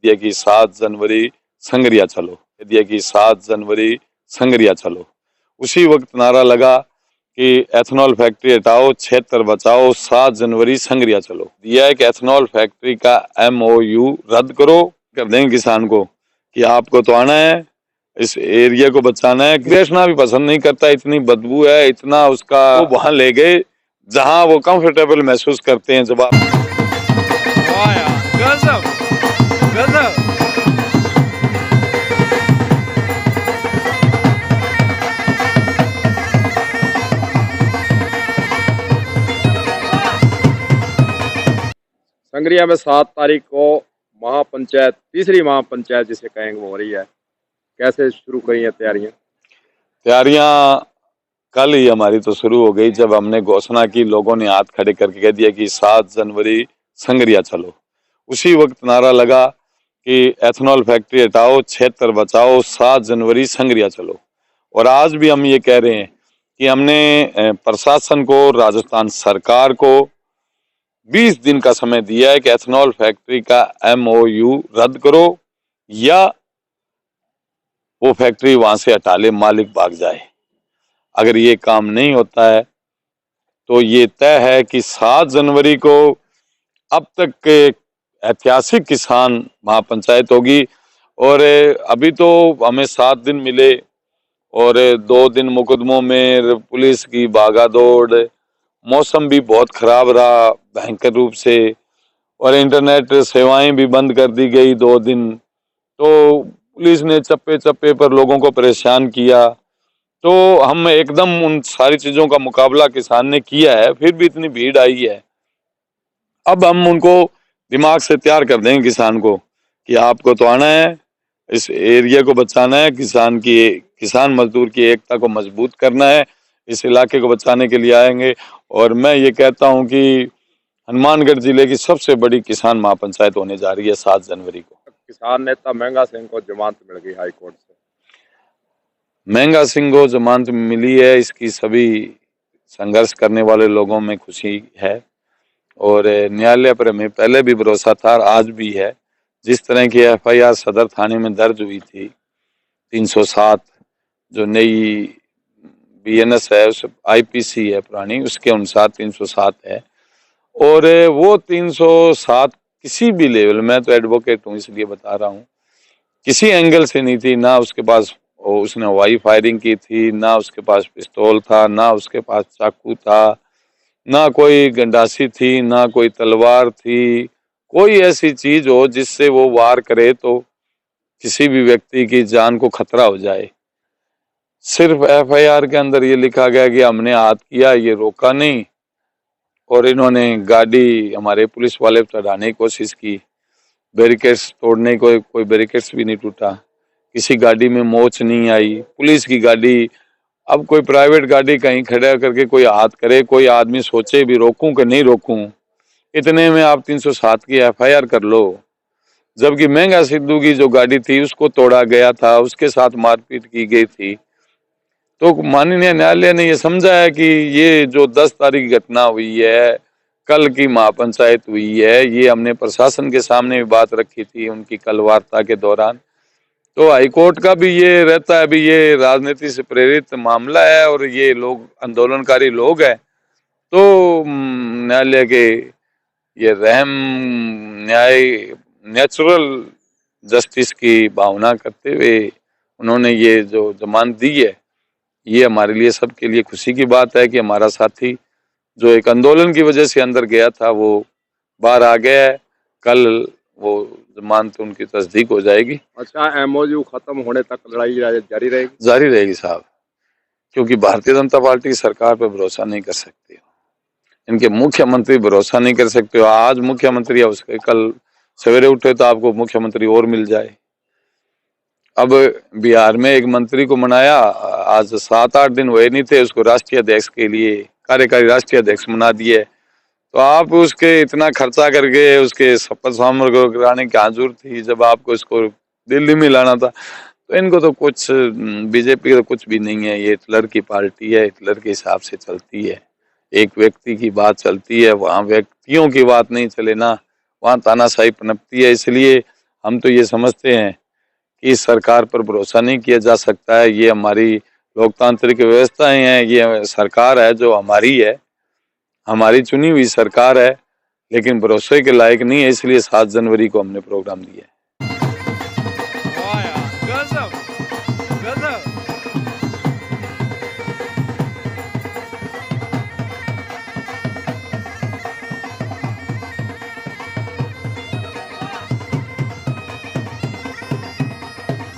दिया कि 7 जनवरी संगरिया चलो, दिया कि 7 जनवरी संगरिया चलो। उसी वक्त नारा लगा कि एथेनॉल फैक्ट्री हटाओ, 76 बचाओ, 7 जनवरी संगरिया चलो। दिया है कि एथेनॉल फैक्ट्री का MOU रद्द करो, कर देंगे किसान को कि आपको तो आना है, इस एरिया को बचाना है। बेचना भी पसंद नहीं करता, इतनी बदबू है, इतना उसका। वो वहां ले गए जहां वो कंफर्टेबल महसूस करते हैं। जब आप गजब गजब। संगरिया में 7 तारीख को महापंचायत, तीसरी महापंचायत जिसे कहेंगे, वो हो रही है। कैसे शुरू करी है तैयारियां कल ही हमारी तो शुरू हो गई, जब हमने घोषणा की, लोगों ने हाथ खड़े करके कह दिया कि 7 जनवरी संगरिया चलो। उसी वक्त नारा लगा कि एथेनॉल फैक्ट्री हटाओ, 76 बचाओ, 7 जनवरी संगरिया चलो। और आज भी हम ये कह रहे हैं कि हमने प्रशासन को, राजस्थान सरकार को 20 दिन का समय दिया है कि एथेनॉल फैक्ट्री का MOU रद्द करो या वो फैक्ट्री वहां से हटा ले, मालिक भाग जाए। अगर ये काम नहीं होता है तो ये तय है कि 7 जनवरी को अब तक के ऐतिहासिक किसान महापंचायत होगी। और अभी तो हमें 7 दिन मिले और 2 दिन मुकदमों में पुलिस की भागा दौड़, मौसम भी बहुत खराब रहा भयंकर रूप से, और इंटरनेट सेवाएं भी बंद कर दी गई 2 दिन। तो पुलिस ने चप्पे चप्पे पर लोगों को परेशान किया। तो हम एकदम उन सारी चीजों का मुकाबला किसान ने किया है, फिर भी इतनी भीड़ आई है। अब हम उनको दिमाग से तैयार कर देंगे किसान को कि आपको तो आना है, इस एरिया को बचाना है, किसान मजदूर की एकता को मजबूत करना है, इस इलाके को बचाने के लिए आएंगे। और मैं ये कहता हूं कि हनुमानगढ़ जिले की सबसे बड़ी किसान महापंचायत होने जा रही है 7 जनवरी को। किसान नेता मेंगा सिंह को जमानत मिल गई हाई कोर्ट से। मेंगा सिंह को जमानत मिली है, इसकी सभी संघर्ष करने वाले लोगों में खुशी है। और न्यायालय पर हमें पहले भी भरोसा था और आज भी है। जिस तरह की FIR सदर थाने में दर्ज हुई थी 307, जो नई BNS है, उस IPC है पुरानी, उसके अनुसार 307 है। और वो 307 किसी भी लेवल, मैं तो एडवोकेट हूँ इसलिए बता रहा हूँ, किसी एंगल से नहीं थी। ना उसके पास उसने हवाई फायरिंग की थी, ना उसके पास पिस्तौल था, ना उसके पास चाकू था, ना कोई गंडासी थी, ना कोई तलवार थी। कोई ऐसी चीज हो जिससे वो वार करे तो किसी भी व्यक्ति की जान को खतरा हो जाए। सिर्फ FIR के अंदर ये लिखा गया कि हमने हाथ किया, ये रोका नहीं। और इन्होंने गाड़ी हमारे पुलिस वाले चढ़ाने की कोशिश की, बैरिकेड्स तोड़ने को, कोई बैरिकेड्स भी नहीं टूटा, किसी गाड़ी में मोच नहीं आई। पुलिस की गाड़ी, अब कोई प्राइवेट गाड़ी कहीं खड़ा करके कोई हाथ करे, कोई आदमी सोचे भी रोकूं कि नहीं रोकूं, इतने में आप 307 की FIR कर लो। जबकि मेंगा सिद्धू की जो गाड़ी थी उसको तोड़ा गया था, उसके साथ मारपीट की गई थी। तो माननीय न्यायालय ने ये समझा है कि ये जो 10 तारीख घटना हुई है, कल की महापंचायत हुई है, ये हमने प्रशासन के सामने भी बात रखी थी उनकी कल वार्ता के दौरान। तो हाईकोर्ट का भी ये रहता है, अभी ये राजनीति से प्रेरित मामला है और ये लोग आंदोलनकारी लोग हैं। तो न्यायालय के ये रहम, न्याय, नेचुरल जस्टिस की भावना करते हुए उन्होंने ये जो जमानत दी है, ये हमारे लिए, सबके लिए खुशी की बात है कि हमारा साथी जो एक आंदोलन की वजह से अंदर गया था वो बाहर आ गया है। कल वो जमानत उनकी तस्दीक हो जाएगी। अच्छा, MOU खत्म होने तक लड़ाई जारी रहेगी? जारी रहेगी साहब, क्योंकि भारतीय जनता पार्टी सरकार पर भरोसा नहीं कर सकती, इनके मुख्यमंत्री भरोसा नहीं कर सकते। आज मुख्यमंत्री है, उसके कल सवेरे उठे तो आपको मुख्यमंत्री और मिल जाए। अब बिहार में एक मंत्री को मनाया, आज 7-8 दिन हुए नहीं थे, उसको राष्ट्रीय अध्यक्ष के लिए, कार्यकारी राष्ट्रीय अध्यक्ष बना दिए। तो आप उसके इतना खर्चा करके उसके शपथ समारोह कराने की क्या जरूरत थी, जब आपको इसको दिल्ली में लाना था। तो इनको तो कुछ, बीजेपी का कुछ भी नहीं है, ये हिटलर की पार्टी है, हिटलर के हिसाब से चलती है। एक व्यक्ति की बात चलती है, वहाँ व्यक्तियों की बात नहीं चले ना, वहाँ तानाशाही पनपती है। इसलिए हम तो ये समझते हैं कि इस सरकार पर भरोसा नहीं किया जा सकता है। ये हमारी लोकतांत्रिक व्यवस्थाएं हैं, ये सरकार है जो हमारी है, हमारी चुनी हुई सरकार है, लेकिन भरोसे के लायक नहीं है, इसलिए 7 जनवरी को हमने प्रोग्राम दिया है।